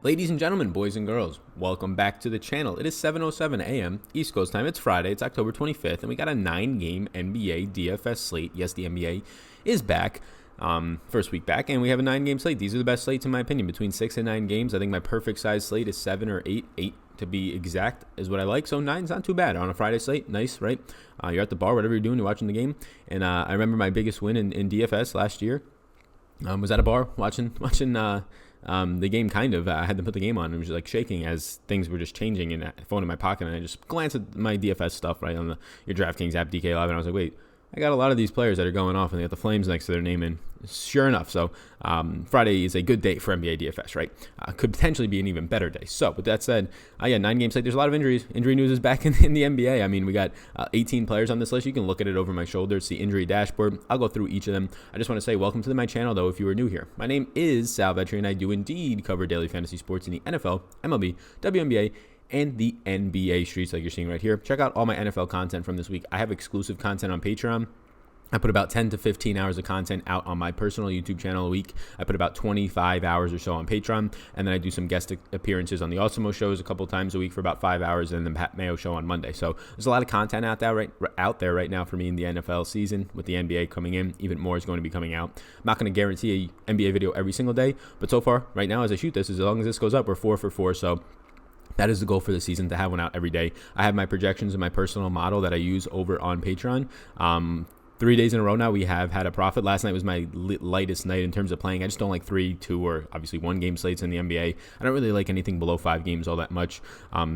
Ladies and gentlemen, boys and girls, welcome back to the channel. It is 7:07 a.m. East Coast time. It's Friday. It's October 25th, and we got a 9-game NBA DFS slate. Yes, the NBA is back. First week back, and we have a 9-game slate. These are the best slates, in my opinion, between 6 and 9 games. I think my perfect size slate is 7 or 8. 8 to be exact is what I like. So 9's not too bad on a Friday slate. Nice, right? You're at the bar, whatever you're doing, you're watching the game. And I remember my biggest win in DFS last year was at a bar watching the game. Kind of I had to put the game on. It was like shaking as things were just changing, and phone in my pocket, and I just glanced at my DFS stuff right on your Draftkings app, DK Live, and I was like, wait, I got a lot of these players that are going off, and they got the Flames next to their name in. Sure enough, so Friday is a good day for NBA DFS, right? Could potentially be an even better day. So with that said, 9-game slate. There's a lot of injuries. Injury news is back in the NBA. I mean, we got 18 players on this list. You can look at it over my shoulder. It's the injury dashboard. I'll go through each of them. I just want to say welcome to my channel, though, if you are new here. My name is Sal Vetri, and I do indeed cover daily fantasy sports in the NFL, MLB, WNBA, and the NBA streets like you're seeing right here. Check out all my NFL content from this week. I have exclusive content on Patreon. I put about 10 to 15 hours of content out on my personal YouTube channel a week. I put about 25 hours or so on Patreon, and then I do some guest appearances on the Awesemo shows a couple times a week for about 5 hours, and then the Pat Mayo show on Monday. So there's a lot of content out there right now for me in the NFL season. With the NBA coming in, even more is going to be coming out. I'm not going to guarantee a NBA video every single day, but so far, right now, as I shoot this, as long as this goes up, we're 4 for 4. So that is the goal for the season, to have one out every day. I have my projections and my personal model that I use over on Patreon. 3 days in a row now, we have had a profit. Last night was my lightest night in terms of playing. I just don't like 3, 2, or obviously 1-game slates in the NBA. I don't really like anything below 5 games all that much.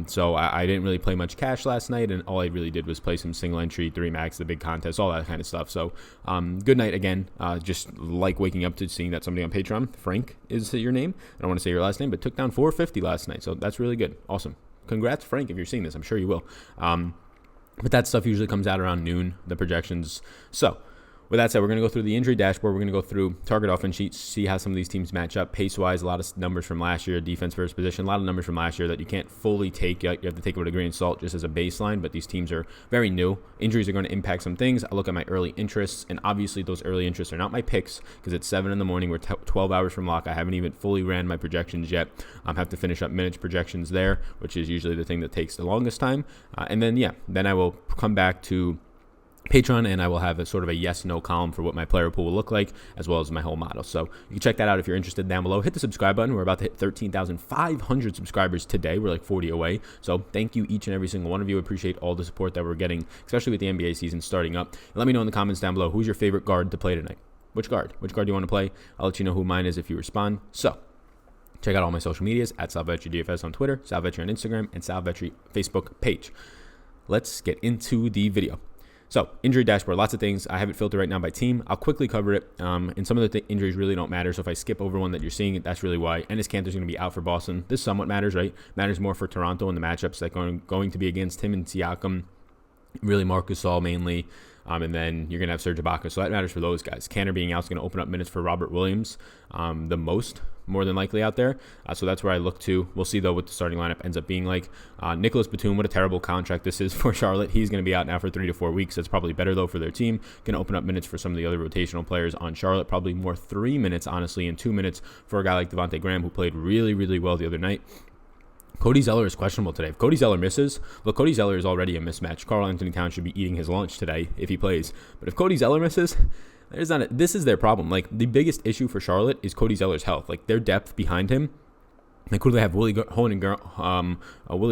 So I didn't really play much cash last night, and all I really did was play some single entry, 3 max, the big contest, all that kind of stuff. So good night again. Just like waking up to seeing that somebody on Patreon, Frank is your name. I don't want to say your last name, but took down 450 last night. So that's really good. Awesome. Congrats, Frank, if you're seeing this. I'm sure you will. But that stuff usually comes out around noon, the projections. So with that said, we're going to go through the injury dashboard. We're going to go through target offense sheets, see how some of these teams match up pace-wise. A lot of numbers from last year, defense versus position, a lot of numbers from last year that you can't fully take. You have to take it with a grain of salt just as a baseline, but these teams are very new. Injuries are going to impact some things. I look at my early interests, and obviously those early interests are not my picks because it's 7 in the morning. We're 12 hours from lock. I haven't even fully ran my projections yet. I have to finish up minutes projections there, which is usually the thing that takes the longest time. And then I will come back to Patreon, and I will have a sort of a yes/no column for what my player pool will look like, as well as my whole model. So you can check that out if you're interested down below. Hit the subscribe button. We're about to hit 13,500 subscribers today. We're like 40 away. So thank you, each and every single one of you. Appreciate all the support that we're getting, especially with the NBA season starting up. And let me know in the comments down below, who's your favorite guard to play tonight? Which guard? Which guard do you want to play? I'll let you know who mine is if you respond. So check out all my social medias, at SalVetriDFS on Twitter, SalVetri on Instagram, and SalVetri Facebook page. Let's get into the video. So, injury dashboard, lots of things. I have it filtered right now by team. I'll quickly cover it. And some of the injuries really don't matter. So, if I skip over one that you're seeing, that's really why. Ennis Cantor's going to be out for Boston. This somewhat matters, right? Matters more for Toronto and the matchups that are going to be against him and Siakam. Really, Marc Gasol mainly. And then you're going to have Serge Ibaka. So that matters for those guys. Cantor being out is going to open up minutes for Robert Williams more than likely out there. So that's where I look to. We'll see, though, what the starting lineup ends up being like. Nicholas Batum, what a terrible contract this is for Charlotte. He's going to be out now for 3 to 4 weeks. That's probably better, though, for their team. Going to open up minutes for some of the other rotational players on Charlotte. Probably more 3 minutes, honestly, and 2 minutes for a guy like Devontae Graham, who played really, really well the other night. Cody Zeller is questionable today. If Cody Zeller misses, look, Cody Zeller is already a mismatch. Karl Anthony Towns should be eating his lunch today if he plays. But if Cody Zeller misses, this is their problem. Like, the biggest issue for Charlotte is Cody Zeller's health. Like, their depth behind him. Like, who do they have? Willie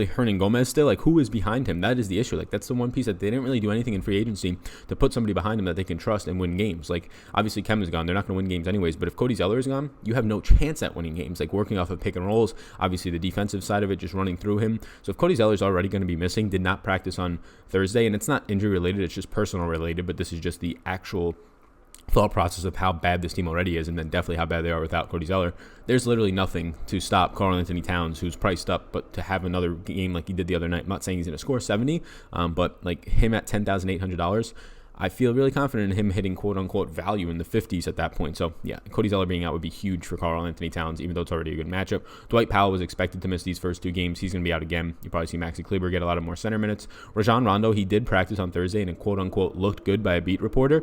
Hernan-Gomez still? Like, who is behind him? That is the issue. Like, that's the one piece that they didn't really do anything in free agency to put somebody behind him that they can trust and win games. Like, obviously, Kemba's gone. They're not going to win games anyways. But if Cody Zeller is gone, you have no chance at winning games. Like, working off of pick and rolls, obviously the defensive side of it, just running through him. So if Cody Zeller's already going to be missing, did not practice on Thursday, and it's not injury related, it's just personal related, but this is just the actual thought process of how bad this team already is, and then definitely how bad they are without Cody Zeller. There's literally nothing to stop Karl Anthony Towns, who's priced up, but to have another game like he did the other night. I'm not saying he's going to score 70, but like him at $10,800, I feel really confident in him hitting quote-unquote value in the 50s at that point. So, yeah, Cody Zeller being out would be huge for Karl Anthony Towns, even though it's already a good matchup. Dwight Powell was expected to miss these first 2 games. He's going to be out again. You probably see Maxi Kleber get a lot of more center minutes. Rajon Rondo, he did practice on Thursday and quote-unquote looked good by a beat reporter.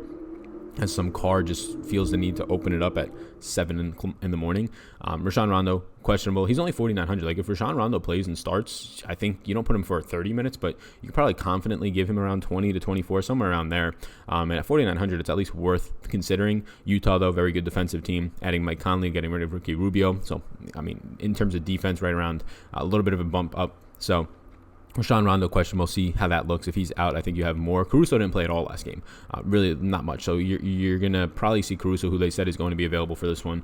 as some car just feels the need to open it up at 7 in the morning. Rajon Rondo, questionable. He's only 4,900. Like, if Rajon Rondo plays and starts, I think you don't put him for 30 minutes, but you could probably confidently give him around 20 to 24, somewhere around there. And at 4,900, it's at least worth considering. Utah, though, very good defensive team. Adding Mike Conley, getting rid of Ricky Rubio. So, I mean, in terms of defense, right around a little bit of a bump up. So, Rajon Rondo question. We'll see how that looks. If he's out, I think you have more. Caruso didn't play at all last game. Really not much. So you're going to probably see Caruso, who they said is going to be available for this one.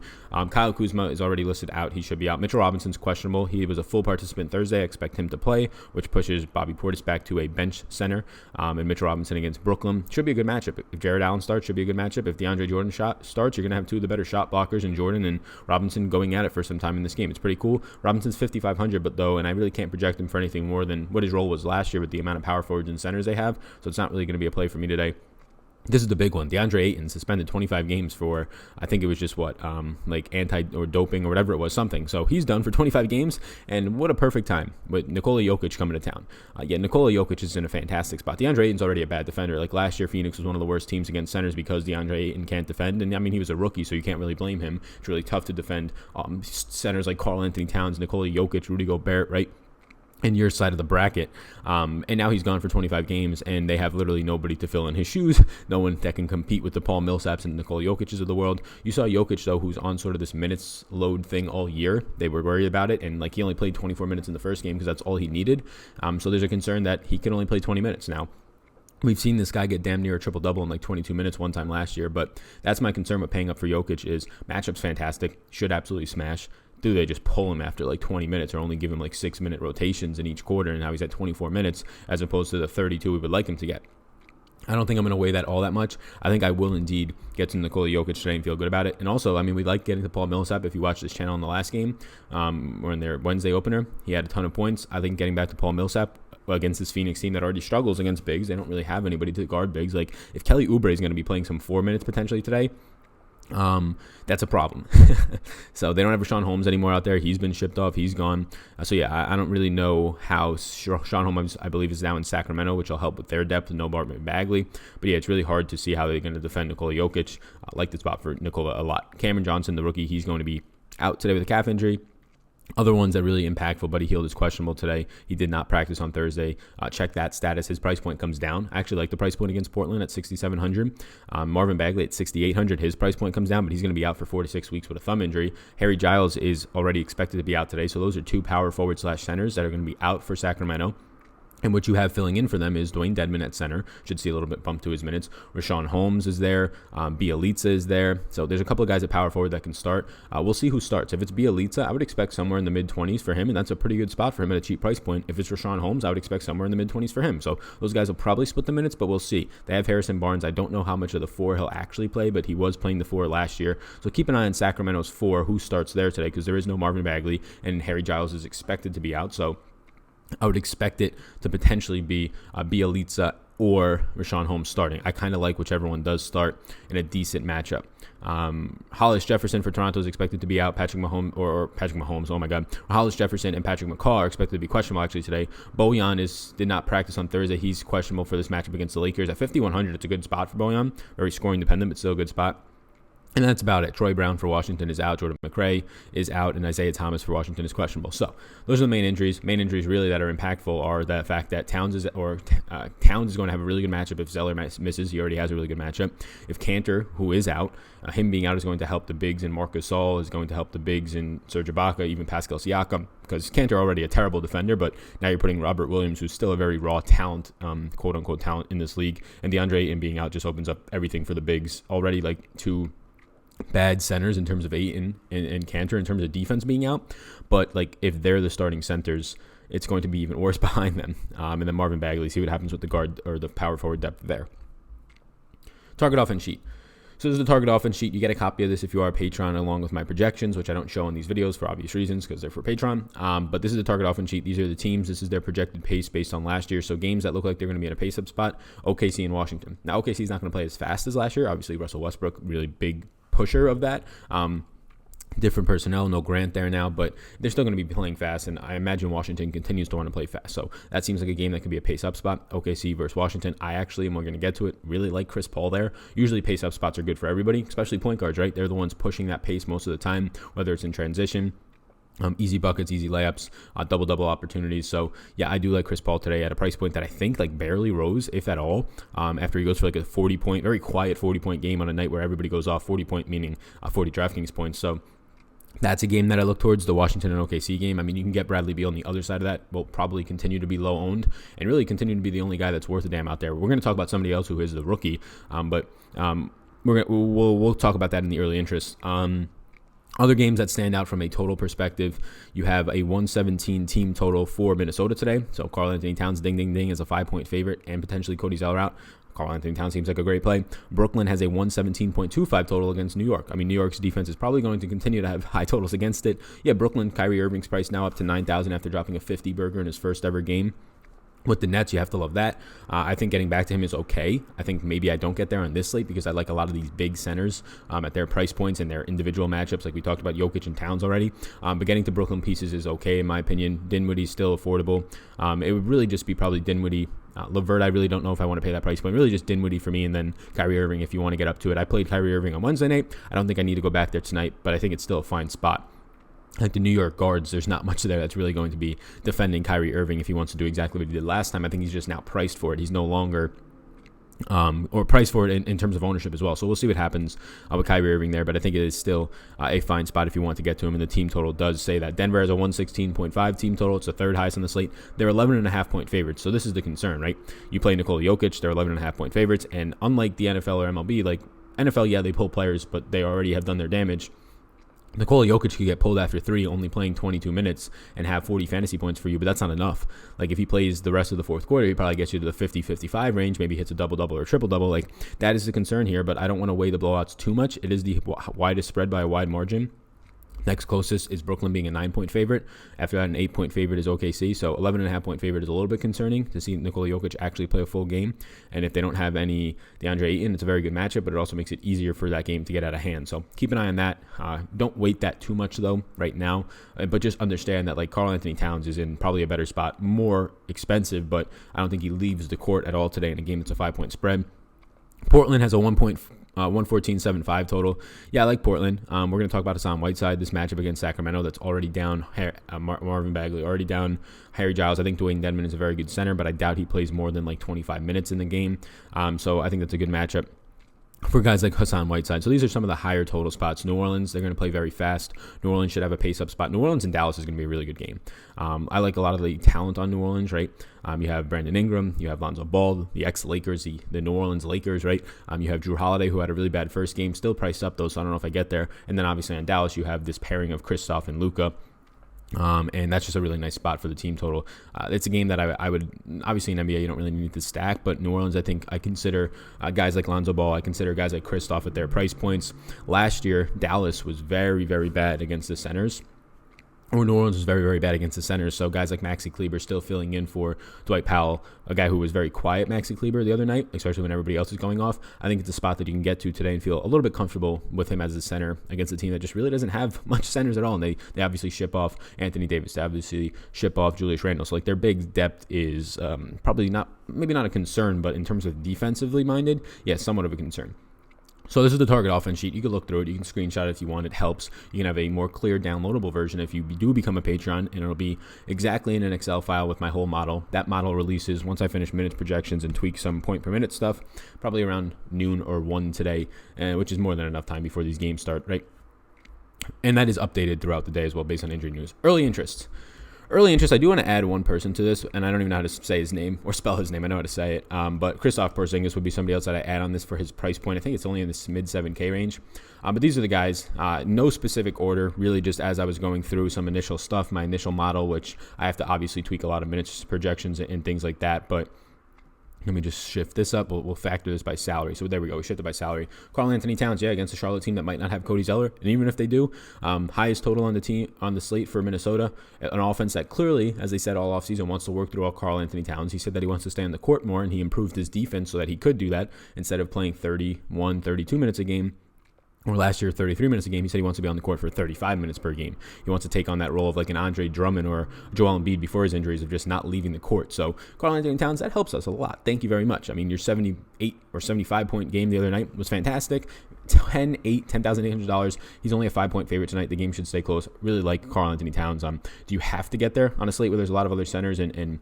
Kyle Kuzma is already listed out. He should be out. Mitchell Robinson's questionable. He was a full participant Thursday. I expect him to play, which pushes Bobby Portis back to a bench center. And Mitchell Robinson against Brooklyn should be a good matchup. If Jared Allen starts, should be a good matchup. If DeAndre Jordan starts, you're going to have two of the better shot blockers in Jordan and Robinson going at it for some time in this game. It's pretty cool. Robinson's 5,500, but though, and I really can't project him for anything more than what his role was last year with the amount of power forwards and centers they have. So it's not really going to be a play for me today. This is the big one. DeAndre Ayton suspended 25 games for, I think it was just like anti or doping or whatever it was, something. So he's done for 25 games, and what a perfect time with Nikola Jokic coming to town. Nikola Jokic is in a fantastic spot. DeAndre Ayton's already a bad defender. Like last year, Phoenix was one of the worst teams against centers because DeAndre Ayton can't defend. And I mean, he was a rookie, so you can't really blame him. It's really tough to defend centers like Karl Anthony Towns, Nikola Jokic, Rudy Gobert, right? In your side of the bracket. And now he's gone for 25 games, and they have literally nobody to fill in his shoes. No one that can compete with the Paul Millsaps and Nikola Jokic's of the world. You saw Jokic, though, who's on sort of this minutes load thing all year. They were worried about it, and like he only played 24 minutes in the first game because that's all he needed. So there's a concern that he can only play 20 minutes now. We've seen this guy get damn near a triple-double in like 22 minutes one time last year, but that's my concern with paying up for Jokic is matchup's fantastic, should absolutely smash. Do they just pull him after like 20 minutes or only give him like 6-minute rotations in each quarter, and now he's at 24 minutes as opposed to the 32 we would like him to get? I don't think I'm going to weigh that all that much. I think I will indeed get to Nikola Jokic today and feel good about it. And also, I mean, we like getting to Paul Millsap. If you watch this channel in the last game or in their Wednesday opener, he had a ton of points. I think getting back to Paul Millsap against this Phoenix team that already struggles against bigs, they don't really have anybody to guard bigs. Like if Kelly Oubre is going to be playing some 4 minutes potentially today, that's a problem. So they don't have Rashawn Holmes anymore out there. He's been shipped off. He's gone. So yeah, I don't really know how Rashawn Holmes, I believe, is now in Sacramento, which will help with their depth and no Marvin Bagley. But yeah, it's really hard to see how they're going to defend Nikola Jokic. I like the spot for Nikola a lot. Cameron Johnson, the rookie, he's going to be out today with a calf injury. Other ones that are really impactful, Buddy Hield is questionable today. He did not practice on Thursday. Check that status. His price point comes down. I actually like the price point against Portland at 6,700. Marvin Bagley at 6,800. His price point comes down, but he's going to be out for 4 to 6 weeks with a thumb injury. Harry Giles is already expected to be out today. So those are two power forward / centers that are going to be out for Sacramento. And what you have filling in for them is Dwayne Dedmon at center. Should see a little bit bump to his minutes. Rashawn Holmes is there. Bielitsa is there. So there's a couple of guys at power forward that can start. We'll see who starts. If it's Bielitsa, I would expect somewhere in the mid-20s for him, and that's a pretty good spot for him at a cheap price point. If it's Rashawn Holmes, I would expect somewhere in the mid-20s for him. So those guys will probably split the minutes, but we'll see. They have Harrison Barnes. I don't know how much of the 4 he'll actually play, but he was playing the 4 last year. So keep an eye on Sacramento's 4, who starts there today, because there is no Marvin Bagley, and Harry Giles is expected to be out. So I would expect it to potentially be Bielitsa or Rashawn Holmes starting. I kind of like whichever one does start in a decent matchup. Hollis Jefferson for Toronto is expected to be out. Patrick Mahomes, oh my God. Hollis Jefferson and Patrick McCaw are expected to be questionable actually today. Bojan did not practice on Thursday. He's questionable for this matchup against the Lakers. At 5,100, it's a good spot for Bojan. Very scoring dependent, but still a good spot. And that's about it. Troy Brown for Washington is out. Jordan McRae is out. And Isaiah Thomas for Washington is questionable. So those are the main injuries. Main injuries really that are impactful are the fact that Towns is going to have a really good matchup if Zeller misses. He already has a really good matchup. If Cantor, who is out, him being out is going to help the bigs in Marc Gasol, is going to help the bigs in Serge Ibaka, even Pascal Siakam, because Cantor already a terrible defender, but now you're putting Robert Williams, who's still a very raw talent, quote-unquote talent in this league. And DeAndre Ayton being out just opens up everything for the bigs. Already like two bad centers in terms of Ayton and Cantor in terms of defense being out, but like if they're the starting centers, it's going to be even worse behind them. And then Marvin Bagley, see what happens with the guard or the power forward depth there. Target offense sheet. So this is the target offense sheet. You get a copy of this if you are a patron, along with my projections, which I don't show in these videos for obvious reasons because they're for patron. But this is the target offense sheet. These are the teams. This is their projected pace based on last year. So games that look like they're going to be in a pace up spot: OKC and Washington. Now OKC is not going to play as fast as last year. Obviously Russell Westbrook, really big pusher of that. different personnel, no Grant there now, but they're still going to be playing fast, and I imagine Washington continues to want to play fast. So that seems like a game that could be a pace-up spot. OKC versus Washington. I actually, and we're going to get to it, really like Chris Paul there. Usually pace-up spots are good for everybody, especially point guards, right? They're the ones pushing that pace most of the time, whether it's in transition. Easy buckets, easy layups, double-double opportunities. So, yeah, I do like Chris Paul today at a price point that I think like barely rose, if at all, after he goes for like a 40-point, very quiet 40-point game on a night where everybody goes off 40-point, meaning 40 DraftKings points. So that's a game that I look towards, the Washington and OKC game. I mean, you can get Bradley Beal on the other side of that. Will probably continue to be low-owned and really continue to be the only guy that's worth a damn out there. We're going to talk about somebody else who is the rookie, but we'll talk about that in the early interest. Other games that stand out from a total perspective, you have a 117 team total for Minnesota today. So Karl Anthony Towns, ding, ding, ding, is a 5-point favorite, and potentially Cody Zeller out. Karl Anthony Towns seems like a great play. Brooklyn has a 117.25 total against New York. I mean, New York's defense is probably going to continue to have high totals against it. Yeah, Brooklyn, Kyrie Irving's price now up to $9,000 after dropping a 50 burger in his first ever game. With the Nets, you have to love that. I think getting back to him is okay. I think maybe I don't get there on this slate because I like a lot of these big centers at their price points and their individual matchups, like we talked about Jokic and Towns already. But getting to Brooklyn pieces is okay, in my opinion. Dinwiddie's still affordable. It would really just be probably Dinwiddie. LeVert, I really don't know if I want to pay that price point. Really just Dinwiddie for me, and then Kyrie Irving if you want to get up to it. I played Kyrie Irving on Wednesday night. I don't think I need to go back there tonight, but I think it's still a fine spot. Like the New York guards, there's not much there that's really going to be defending Kyrie Irving if he wants to do exactly what he did last time. I think he's just now priced for it. He's no longer or priced for it in terms of ownership as well. So we'll see what happens with Kyrie Irving there, but I think it is still a fine spot if you want to get to him, and the team total does say that. Denver has a 116.5 team total. It's the third highest on the slate. They're 11.5-point favorites, so this is the concern, right? You play Nikola Jokic, they're 11.5-point favorites, and unlike the NFL or MLB, like NFL, yeah, they pull players, but they already have done their damage. Nikola Jokic could get pulled after 3, only playing 22 minutes, and have 40 fantasy points for you, but that's not enough. Like, if he plays the rest of the fourth quarter, he probably gets you to the 50-55 range, maybe hits a double-double or a triple-double. Like, that is the concern here, but I don't want to weigh the blowouts too much. It is the widest spread by a wide margin. Next closest is Brooklyn being a 9-point favorite. After that, an 8-point favorite is OKC. So 11.5-point favorite is a little bit concerning to see Nikola Jokic actually play a full game. And if they don't have any DeAndre Ayton, it's a very good matchup, but it also makes it easier for that game to get out of hand. So keep an eye on that. Don't weight that too much, though, right now. But just understand that, like, Karl Anthony Towns is in probably a better spot, more expensive, but I don't think he leaves the court at all today in a game that's a 5-point spread. Portland has a 114.75 total. Yeah, I like Portland. We're going to talk about Hassan Whiteside, this matchup against Sacramento that's already down. Marvin Bagley already down. Harry Giles. I think Dwayne Dedmon is a very good center, but I doubt he plays more than like 25 minutes in the game. So I think that's a good matchup for guys like Hassan Whiteside. So these are some of the higher total spots. New Orleans, they're going to play very fast. New Orleans should have a pace-up spot. New Orleans and Dallas is going to be a really good game. I like a lot of the talent on New Orleans, right? You have Brandon Ingram, you have Lonzo Ball, the ex-Lakers, the New Orleans Lakers, right? You have Drew Holiday, who had a really bad first game, still priced up though, so I don't know if I get there. And then obviously on Dallas, you have this pairing of Kristaps and Luka. And that's just a really nice spot for the team total. It's a game that I would, obviously in NBA you don't really need to stack, but New Orleans, I think I consider guys like Lonzo Ball, I consider guys like Kristaps at their price points. Last year, Dallas was very, very bad against the centers. Or New Orleans was very, very bad against the centers, so guys like Maxi Kleber still filling in for Dwight Powell, a guy who was very quiet, Maxi Kleber, the other night, especially when everybody else is going off. I think it's a spot that you can get to today and feel a little bit comfortable with him as a center against a team that just really doesn't have much centers at all, and they obviously ship off Anthony Davis, they obviously ship off Julius Randle, so like their big depth is probably not, maybe not a concern, but in terms of defensively minded, yeah, somewhat of a concern. So this is the target offense sheet. You can look through it. You can screenshot it if you want. It helps. You can have a more clear downloadable version if you do become a Patreon, and it'll be exactly in an Excel file with my whole model. That model releases once I finish minutes projections and tweak some point per minute stuff, probably around noon or 1 today, which is more than enough time before these games start, right? And that is updated throughout the day as well based on injury news. Early interest, I do want to add one person to this, and I don't even know how to say his name or spell his name. I know how to say it. But Kristaps Porzingis would be somebody else that I add on this for his price point. I think it's only in this mid 7K range. But these are the guys. No specific order, really just as I was going through some initial stuff, my initial model, which I have to obviously tweak a lot of minutes projections and things like that. But let me just shift this up. We'll factor this by salary. So there we go. We shifted by salary. Karl Anthony Towns, yeah, against a Charlotte team that might not have Cody Zeller. And even if they do, highest total on the slate for Minnesota. An offense that clearly, as they said all offseason, wants to work through all Karl Anthony Towns. He said that he wants to stay on the court more, and he improved his defense so that he could do that instead of playing 31, 32 minutes a game. or last year 33 minutes a game. He said he wants to be on the court for 35 minutes per game. He wants to take on that role of like an Andre Drummond or Joel Embiid before his injuries of just not leaving the court. So Karl-Anthony Towns, that helps us a lot. Thank you very much. I mean, your 78 or 75 point game the other night was fantastic. $10,800. He's only a 5-point favorite tonight. The game should stay close. Really like Karl-Anthony Towns. Do you have to get there on a slate where there's a lot of other centers and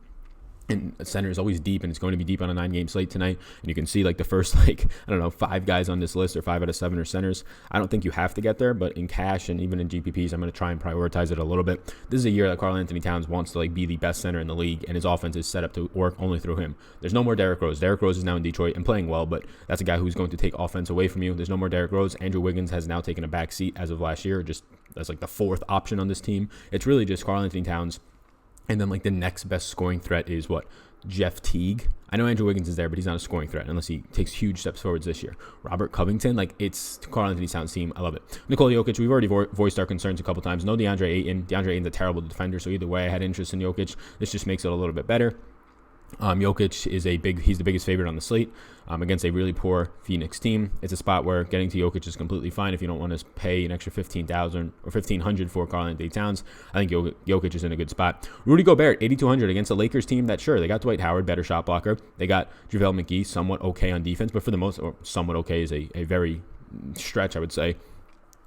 center is always deep, and it's going to be deep on a 9-game slate tonight. And you can see like the first 5 guys on this list, or 5 out of 7 are centers. I don't think you have to get there, but in cash and even in GPPs, I'm going to try and prioritize it a little bit. This is a year that Karl-Anthony Towns wants to be the best center in the league, and his offense is set up to work only through him. There's no more Derrick Rose. Derrick Rose is now in Detroit and playing well, but that's a guy who's going to take offense away from you. There's no more Derrick Rose. Andrew Wiggins has now taken a back seat as of last year. Just that's like the 4th option on this team. It's really just Karl-Anthony Towns. And then the next best scoring threat is what? Jeff Teague. I know Andrew Wiggins is there, but he's not a scoring threat unless he takes huge steps forwards this year. Robert Covington, it's Karl-Anthony Towns' team. I love it. Nikola Jokic, we've already voiced our concerns a couple times. No DeAndre Ayton. DeAndre Ayton's a terrible defender, so either way I had interest in Jokic. This just makes it a little bit better. Jokic is he's the biggest favorite on the slate against a really poor Phoenix team. It's a spot where getting to Jokic is completely fine if you don't want to pay an extra $15,000 or $1,500 for Karl-Anthony Towns. I think Jokic is in a good spot. Rudy Gobert, $8,200 against a Lakers team that, sure, they got Dwight Howard, better shot blocker. They got JaVale McGee, somewhat okay on defense, but for the most, or somewhat okay is a very stretch, I would say.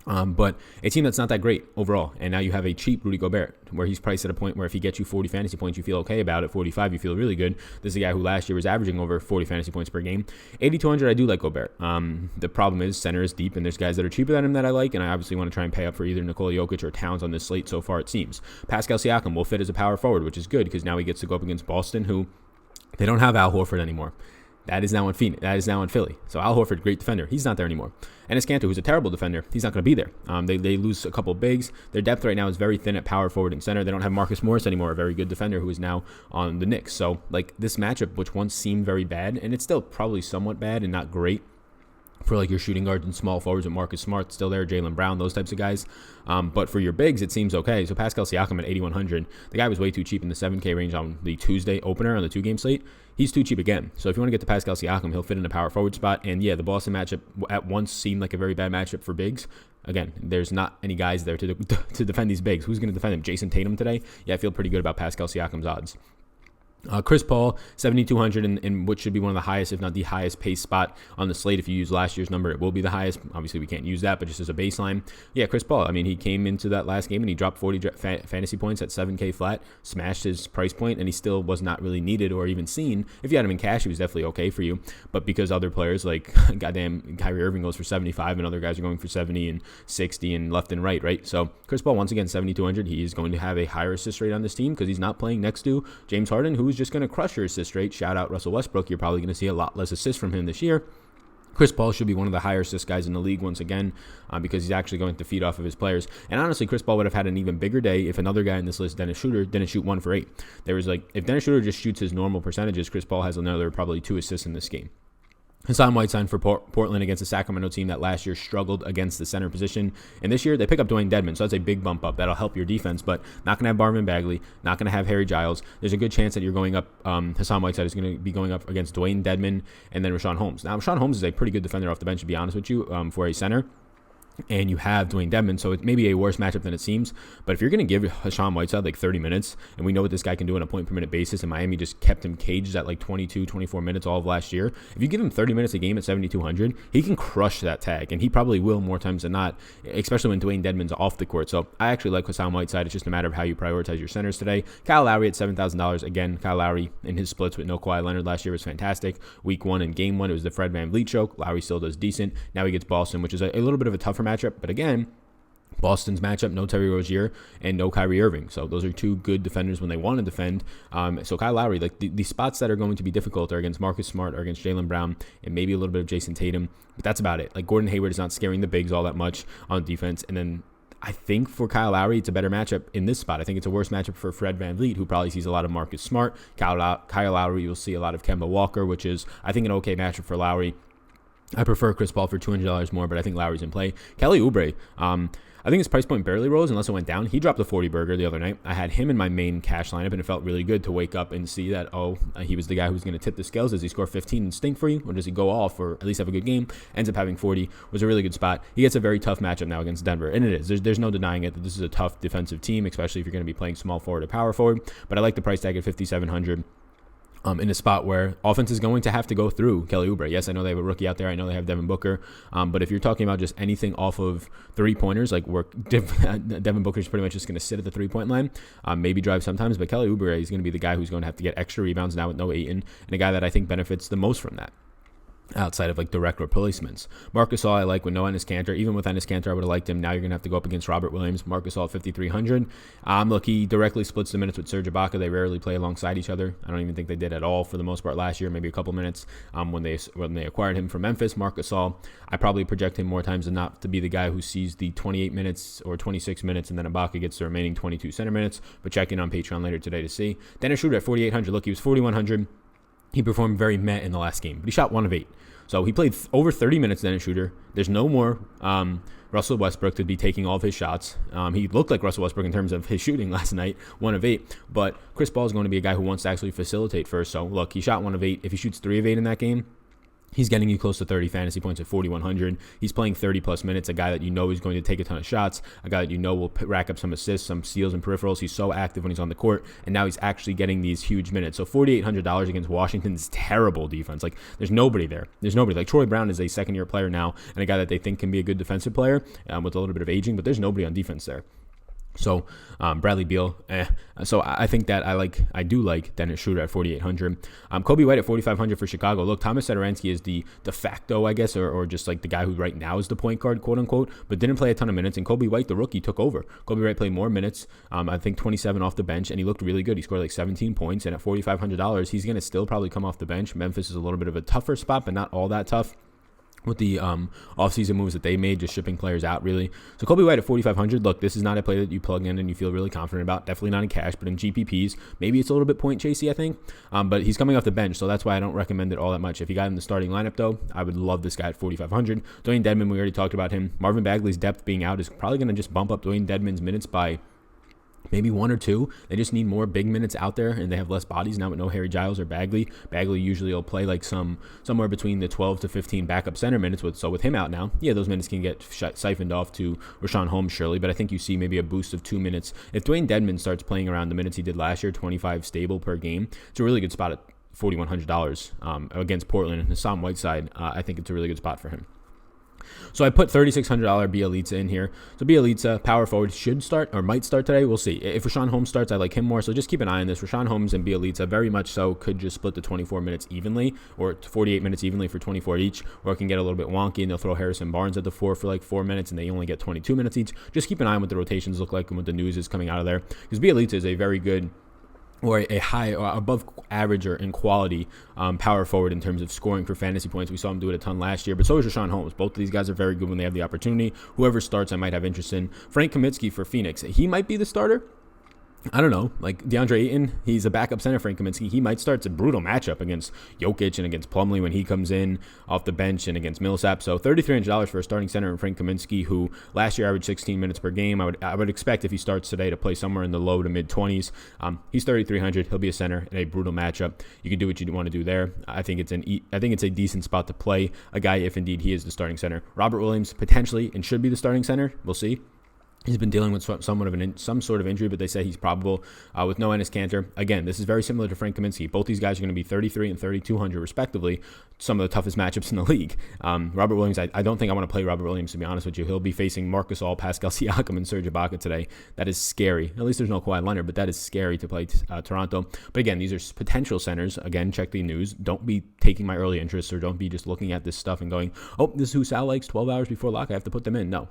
But a team that's not that great overall. And now you have a cheap Rudy Gobert where he's priced at a point where if he gets you 40 fantasy points, you feel okay about it. 45, you feel really good. This is a guy who last year was averaging over 40 fantasy points per game. 8,200, I do like Gobert. The problem is center is deep, and there's guys that are cheaper than him that I like, and I obviously want to try and pay up for either Nikola Jokic or Towns on this slate so far, it seems. Pascal Siakam will fit as a power forward, which is good because now he gets to go up against Boston, who they don't have Al Horford anymore. That is now in Phoenix. That is now in Philly. So Al Horford, great defender. He's not there anymore. And Kanter, who's a terrible defender, he's not going to be there. They lose a couple of bigs. Their depth right now is very thin at power forward and center. They don't have Marcus Morris anymore, a very good defender who is now on the Knicks. So this matchup, which once seemed very bad, and it's still probably somewhat bad and not great for your shooting guards and small forwards, and Marcus Smart still there, Jaylen Brown, those types of guys. But for your bigs, it seems okay. So Pascal Siakam at 8,100. The guy was way too cheap in the 7K range on the Tuesday opener on the 2-game slate. He's too cheap again. So if you want to get to Pascal Siakam, he'll fit in a power forward spot. And yeah, the Boston matchup at once seemed like a very bad matchup for bigs. Again, there's not any guys there to defend these bigs. Who's going to defend him? Jason Tatum today? Yeah, I feel pretty good about Pascal Siakam's odds. Chris Paul, 7,200 in what should be one of the highest, if not the highest pace spot on the slate. If you use last year's number, it will be the highest. Obviously, we can't use that, but just as a baseline. Yeah, Chris Paul, he came into that last game and he dropped 40 fantasy points at 7K flat, smashed his price point, and he still was not really needed or even seen. If you had him in cash, he was definitely okay for you. But because other players like goddamn Kyrie Irving goes for 75 and other guys are going for 70 and 60 and left and right? So Chris Paul, once again, 7,200. He is going to have a higher assist rate on this team because he's not playing next to James Harden, who's just going to crush your assist rate. Shout out Russell Westbrook. You're probably going to see a lot less assists from him this year. Chris Paul should be one of the higher assist guys in the league once again because he's actually going to feed off of his players. And honestly, Chris Paul would have had an even bigger day if another guy in this list, Dennis Schroeder, didn't shoot 1 for 8. There was if Dennis Schroeder just shoots his normal percentages, Chris Paul has another probably 2 assists in this game. Hassan Whiteside for Portland against the Sacramento team that last year struggled against the center position. And this year, they pick up Dwayne Dedmon, so that's a big bump up. That'll help your defense, but not going to have Marvin Bagley, not going to have Harry Giles. There's a good chance that you're going up, Hassan Whiteside is going to be going up against Dwayne Dedmon and then Rashawn Holmes. Now, Rashawn Holmes is a pretty good defender off the bench, to be honest with you, for a center. And you have Dwayne Dedmon, so it may be a worse matchup than it seems. But if you're going to give Hassan Whiteside 30 minutes, and we know what this guy can do on a point-per-minute basis, and Miami just kept him caged at 22, 24 minutes all of last year, if you give him 30 minutes a game at 7,200, he can crush that tag, and he probably will more times than not, especially when Dwayne Dedmon's off the court. So I actually like Hassan Whiteside. It's just a matter of how you prioritize your centers today. Kyle Lowry at $7,000. Again, Kyle Lowry in his splits with no Kawhi Leonard last year was fantastic. Week 1 and Game 1, it was the Fred VanVleet choke. Lowry still does decent. Now he gets Boston, which is a little bit of a tougher matchup, but again, Boston's matchup, no Terry Rozier and no Kyrie Irving. So those are 2 good defenders when they want to defend. So Kyle Lowry, the spots that are going to be difficult are against Marcus Smart or against Jaylen Brown and maybe a little bit of Jason Tatum. But that's about it. Gordon Hayward is not scaring the bigs all that much on defense. And then I think for Kyle Lowry, it's a better matchup in this spot. I think it's a worse matchup for Fred VanVleet, who probably sees a lot of Marcus Smart. Kyle Lowry, you'll see a lot of Kemba Walker, which is, I think, an okay matchup for Lowry. I prefer Chris Paul for $200 more, but I think Lowry's in play. Kelly Oubre, I think his price point barely rose unless it went down. He dropped a 40 burger the other night. I had him in my main cash lineup, and it felt really good to wake up and see that, he was the guy who's going to tip the scales. Does he score 15 and stink for you, or does he go off or at least have a good game? Ends up having 40. Was a really good spot. He gets a very tough matchup now against Denver, and it is. There's no denying it that this is a tough defensive team, especially if you're going to be playing small forward or power forward. But I like the price tag at 5,700. In a spot where offense is going to have to go through Kelly Oubre. Yes, I know they have a rookie out there. I know they have Devin Booker. But if you're talking about just anything off of three-pointers, like Devin Booker is pretty much just going to sit at the three-point line, maybe drive sometimes. But Kelly Oubre is going to be the guy who's going to have to get extra rebounds now with no Ayton, and a guy that I think benefits the most from that, outside of like direct replacements. Marc Gasol I like with no Enes Kanter. Even with Enes Kanter, I would have liked him. Now you're going to have to go up against Robert Williams. Marc Gasol at 5,300. Look, he directly splits the minutes with Serge Ibaka. They rarely play alongside each other. I don't even think they did at all for the most part last year, maybe a couple minutes when they acquired him from Memphis. Marc Gasol, I probably project him more times than not to be the guy who sees the 28 minutes or 26 minutes, and then Ibaka gets the remaining 22 center minutes. But check in on Patreon later today to see. Dennis Schroeder at 4,800. Look, he was 4,100. He performed very meh in the last game, but he shot 1 of 8. So he played over 30 minutes then a shooter. There's no more Russell Westbrook to be taking all of his shots. He looked like Russell Westbrook in terms of his shooting last night, 1 of 8. But Chris Paul is going to be a guy who wants to actually facilitate first. So look, he shot 1 of 8. If he shoots 3 of 8 in that game, he's getting you close to 30 fantasy points at 4,100. He's playing 30-plus minutes, a guy that you know is going to take a ton of shots, a guy that you know will rack up some assists, some steals, and peripherals. He's so active when he's on the court, and now he's actually getting these huge minutes. So $4,800 against Washington's terrible defense. Like, there's nobody there. There's nobody. Like, Troy Brown is a second-year player now, and a guy that they think can be a good defensive player with a little bit of aging, but there's nobody on defense there. So Bradley Beal, So I think that I do like Dennis Schroeder at 4,800. Kobe White at 4,500 for Chicago. Look, Thomas Satoransky is the de facto, I guess, or just like the guy who right now is the point guard, quote unquote, but didn't play a ton of minutes. And Kobe White, the rookie, took over. Kobe White played more minutes, I think 27 off the bench, and he looked really good. He scored like 17 points, and at $4,500, he's going to still probably come off the bench. Memphis is a little bit of a tougher spot, but not all that tough with the offseason moves that they made, just shipping players out, really. So Kobe White at 4,500. Look, this is not a play that you plug in and you feel really confident about. Definitely not in cash, but in GPPs, maybe it's a little bit point chasey, I think. But he's coming off the bench, so that's why I don't recommend it all that much. If you got in the starting lineup, though, I would love this guy at 4,500. Dwayne Dedmon, we already talked about him. Marvin Bagley's depth being out is probably going to just bump up Dwayne Dedmon's minutes by maybe 1 or 2. They just need more big minutes out there, and they have less bodies now with no Harry Giles or Bagley. Bagley usually will play like somewhere between the 12 to 15 backup center minutes. So with him out now, yeah, those minutes can get siphoned off to Rashawn Holmes, surely, but I think you see maybe a boost of 2 minutes. If Dwayne Dedmon starts playing around the minutes he did last year, 25 stable per game, it's a really good spot at $4,100 against Portland. And Hassan Whiteside, I think it's a really good spot for him. So I put $3,600 Bielitsa in here. So Bielitsa, power forward, should start or might start today. We'll see. If Rashawn Holmes starts, I like him more. So just keep an eye on this. Rashawn Holmes and Bielitsa very much so could just split the 24 minutes evenly, or 48 minutes evenly for 24 each, or it can get a little bit wonky and they'll throw Harrison Barnes at the 4 for like 4 minutes and they only get 22 minutes each. Just keep an eye on what the rotations look like and what the news is coming out of there, because Bielitsa is a very good, or a high or above average or in quality power forward in terms of scoring for fantasy points. We saw him do it a ton last year, but so is Rashawn Holmes. Both of these guys are very good when they have the opportunity. Whoever starts, I might have interest in. Frank Kaminsky for Phoenix. He might be the starter. I don't know, like DeAndre Ayton, he's a backup center. Frank Kaminsky, he might start. It's a brutal matchup against Jokic and against Plumlee when he comes in off the bench, and against Millsap. So $3,300 for a starting center in Frank Kaminsky, who last year averaged 16 minutes per game. I would expect if he starts today to play somewhere in the low to mid 20s. He's $3,300. He'll be a center in a brutal matchup. You can do what you want to do there. I think it's a decent spot to play a guy if indeed he is the starting center. Robert Williams potentially and should be the starting center. We'll see. He's been dealing with some sort of injury, but they say he's probable with no Enes Kanter. Again, this is very similar to Frank Kaminsky. Both these guys are going to be 3,300 and 3,200 respectively. Some of the toughest matchups in the league. Robert Williams, I don't think I want to play Robert Williams, to be honest with you. He'll be facing Marc Gasol, Pascal Siakam, and Serge Ibaka today. That is scary. At least there's no Kawhi Leonard, but that is scary to play Toronto. But again, these are potential centers. Again, check the news. Don't be taking my early interest, or don't be just looking at this stuff and going, oh, this is who Sal likes 12 hours before lock. I have to put them in. No.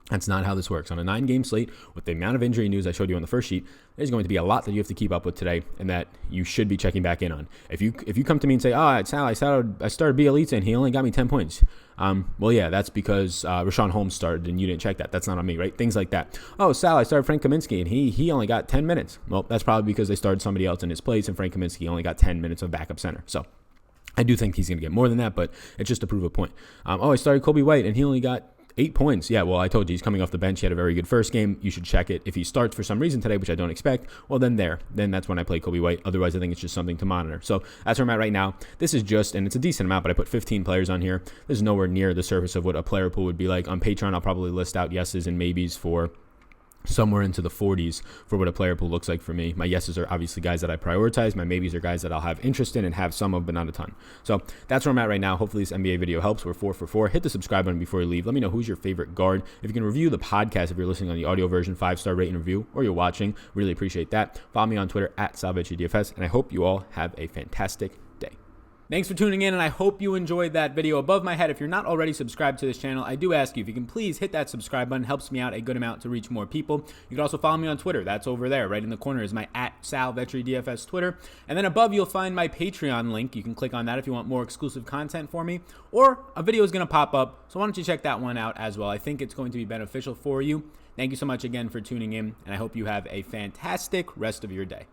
That's not how this works. On a 9-game slate, with the amount of injury news I showed you on the first sheet, there's going to be a lot that you have to keep up with today, and that you should be checking back in on. If you come to me and say, Sal, I started Bielitsa and he only got me 10 points. Well, yeah, that's because Rashawn Holmes started and you didn't check that. That's not on me, right? Things like that. Oh, Sal, I started Frank Kaminsky and he only got 10 minutes. Well, that's probably because they started somebody else in his place, and Frank Kaminsky only got 10 minutes of backup center. So I do think he's going to get more than that, but it's just to prove a point. I started Kobe White and he only got 8 points. Yeah, well, I told you he's coming off the bench. He had a very good first game. You should check it. If he starts for some reason today, which I don't expect, well, then that's when I play Kobe White. Otherwise, I think it's just something to monitor. So that's where I'm at right now. This is just, and it's a decent amount, but I put 15 players on here. This is nowhere near the surface of what a player pool would be like. On Patreon, I'll probably list out yeses and maybes for somewhere into the 40s for what a player pool looks like for me. My yeses are obviously guys that I prioritize. My maybes are guys that I'll have interest in and have some of, but not a ton. So that's where I'm at right now. Hopefully this NBA video helps. We're 4 for 4. Hit the subscribe button before you leave. Let me know who's your favorite guard. If you can review the podcast, if you're listening on the audio version, 5-star rate and review, or you're watching, really appreciate that. Follow me on Twitter at SalVetriDFS, and I hope you all have a fantastic day. Thanks for tuning in, and I hope you enjoyed that video. Above my head, if you're not already subscribed to this channel, I do ask you if you can please hit that subscribe button. Helps me out a good amount to reach more people. You can also follow me on Twitter. That's over there. Right in the corner is my at SalVetriDFS Twitter. And then above, you'll find my Patreon link. You can click on that if you want more exclusive content for me. Or a video is going to pop up, so why don't you check that one out as well. I think it's going to be beneficial for you. Thank you so much again for tuning in, and I hope you have a fantastic rest of your day.